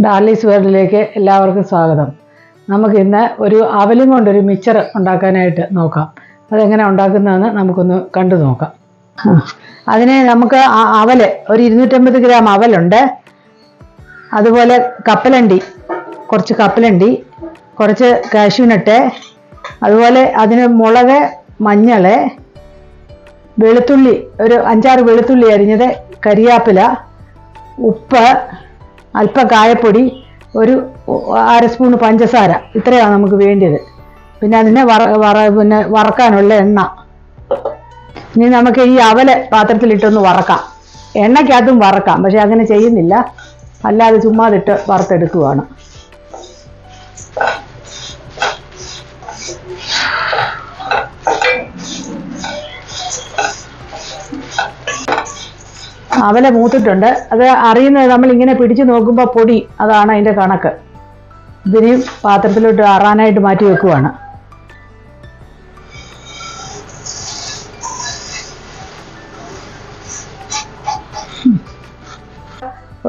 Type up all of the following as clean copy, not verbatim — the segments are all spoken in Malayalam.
ഡാർലീസ് വേൾഡിലേക്ക് എല്ലാവർക്കും സ്വാഗതം. നമുക്ക് ഇന്ന് ഒരു അവലും കൊണ്ടൊരു മിക്സർ ഉണ്ടാക്കാനായിട്ട് നോക്കാം. അതെങ്ങനെ ഉണ്ടാക്കുന്നതെന്ന് നമുക്കൊന്ന് കണ്ടു നോക്കാം. അതിന് നമുക്ക് അവല് ഒരു 250 ഗ്രാം അവലുണ്ട്. അതുപോലെ കപ്പലണ്ടി, കുറച്ച് കപ്പലണ്ടി, കുറച്ച് കാഷ്യൂനട്ട്, അതുപോലെ അതിന് മുളക്, മഞ്ഞൾ, വെളുത്തുള്ളി, ഒരു 5-6 വെളുത്തുള്ളി അരിഞ്ഞത്, കരിയാപ്പില, ഉപ്പ്, അല്പം കായപ്പൊടി, ഒരു 1/2 സ്പൂൺ പഞ്ചസാര. ഇത്രയാണ് നമുക്ക് വേണ്ടിയത്. പിന്നെ അതിനെ വറക്കാനുള്ള എണ്ണ. ഇനി നമുക്ക് ഈ അവല് പാത്രത്തിലിട്ടൊന്ന് വറക്കാം. എണ്ണയ്ക്കകത്തും വറക്കാം, പക്ഷെ അങ്ങനെ ചെയ്യുന്നില്ല, അല്ലാതെ ചുമ്മാതിട്ട് വറുത്തെടുക്കുകയാണ്. അവല മൂത്തിട്ടുണ്ട്. അത് അറിയുന്നത് നമ്മളിങ്ങനെ പിടിച്ചു നോക്കുമ്പോൾ പൊടി, അതാണ് അതിൻ്റെ കണക്ക്. ഇതിന് പാത്രത്തിലോട്ട് ആറാനായിട്ട് മാറ്റി വെക്കുവാണ്.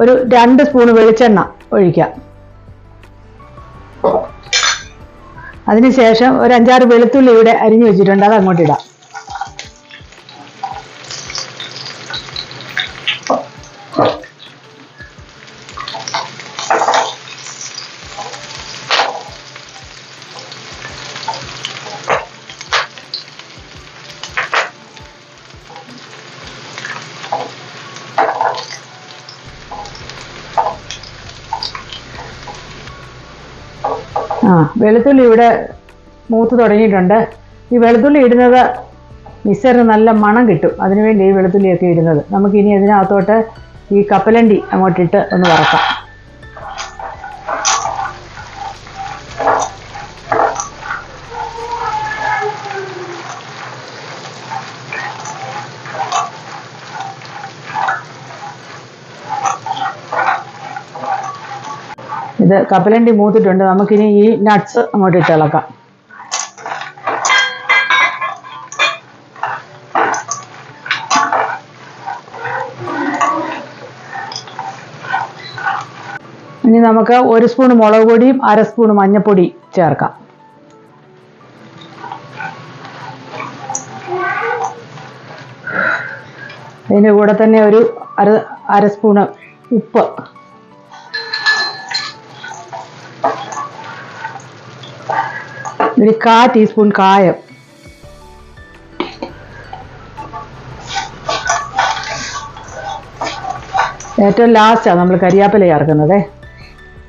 ഒരു 2 സ്പൂൺ വെളിച്ചെണ്ണ ഒഴിക്കാം. അതിനുശേഷം ഒരു 5-6 വെളുത്തുള്ളി ഇവിടെ അരിഞ്ഞു വെച്ചിട്ടുണ്ട്, അത് അങ്ങോട്ട് ഇടാം. വെളുത്തുള്ളി ഇവിടെ മൂത്ത് തുടങ്ങിയിട്ടുണ്ട്. ഈ വെളുത്തുള്ളി ഇടുന്നത് മിക്സറിന് നല്ല മണം കിട്ടും, അതിനുവേണ്ടി ഈ വെളുത്തുള്ളിയൊക്കെ ഇടുന്നത്. നമുക്കിനി ഇതിനകത്തോട്ട് ഈ കപ്പലണ്ടി അങ്ങോട്ടിട്ട് ഒന്ന് വറക്കാം. ഇത് കപ്പലണ്ടി മൂത്തിട്ടുണ്ട്. നമുക്കിനി ഈ നട്ട്സ് അങ്ങോട്ട് ഇട്ട് ഇളക്കാം. ഇനി നമുക്ക് 1 സ്പൂൺ മുളക് പൊടിയും 1/2 സ്പൂൺ മഞ്ഞൾപ്പൊടി ചേർക്കാം. അതിൻ്റെ കൂടെ തന്നെ ഒരു അര സ്പൂണ് ഉപ്പ്, ഒരു 1/4 ടീസ്പൂൺ കായം, ഏറ്റവും ലാസ്റ്റാണ് നമ്മൾ കരിയാപ്പില ചേർക്കുന്നത്.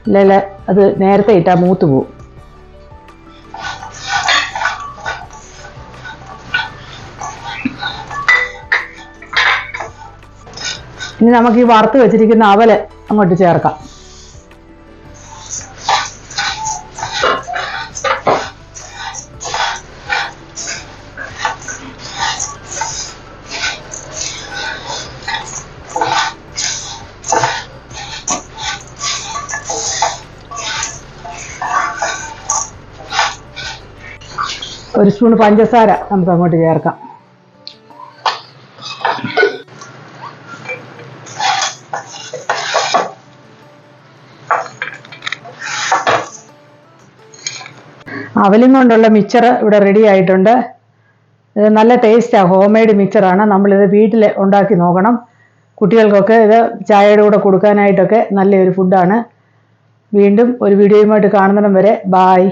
ഇല്ല, അത് നേരത്തെ ഇട്ടാൽ മൂത്ത് പോവും. ഇനി നമുക്ക് ഈ വറുത്ത് വെച്ചിരിക്കുന്ന അവല് അങ്ങോട്ട് ചേർക്കാം. ഒരു സ്പൂൺ പഞ്ചസാര നമുക്ക് അങ്ങോട്ട് ചേർക്കാം. അവലും കൊണ്ടുള്ള മിക്സർ ഇവിടെ റെഡി ആയിട്ടുണ്ട്. ഇത് നല്ല ടേസ്റ്റാണ്, ഹോം മെയ്ഡ് മിക്സറാണ്. നമ്മളിത് വീട്ടിൽ ഉണ്ടാക്കി നോക്കണം. കുട്ടികൾക്കൊക്കെ ഇത് ചായയുടെ കൂടെ കൊടുക്കാനായിട്ടൊക്കെ നല്ലൊരു ഫുഡാണ്. വീണ്ടും ഒരു വീഡിയോയുമായിട്ട് കാണുന്നിടം വരെ ബായ്.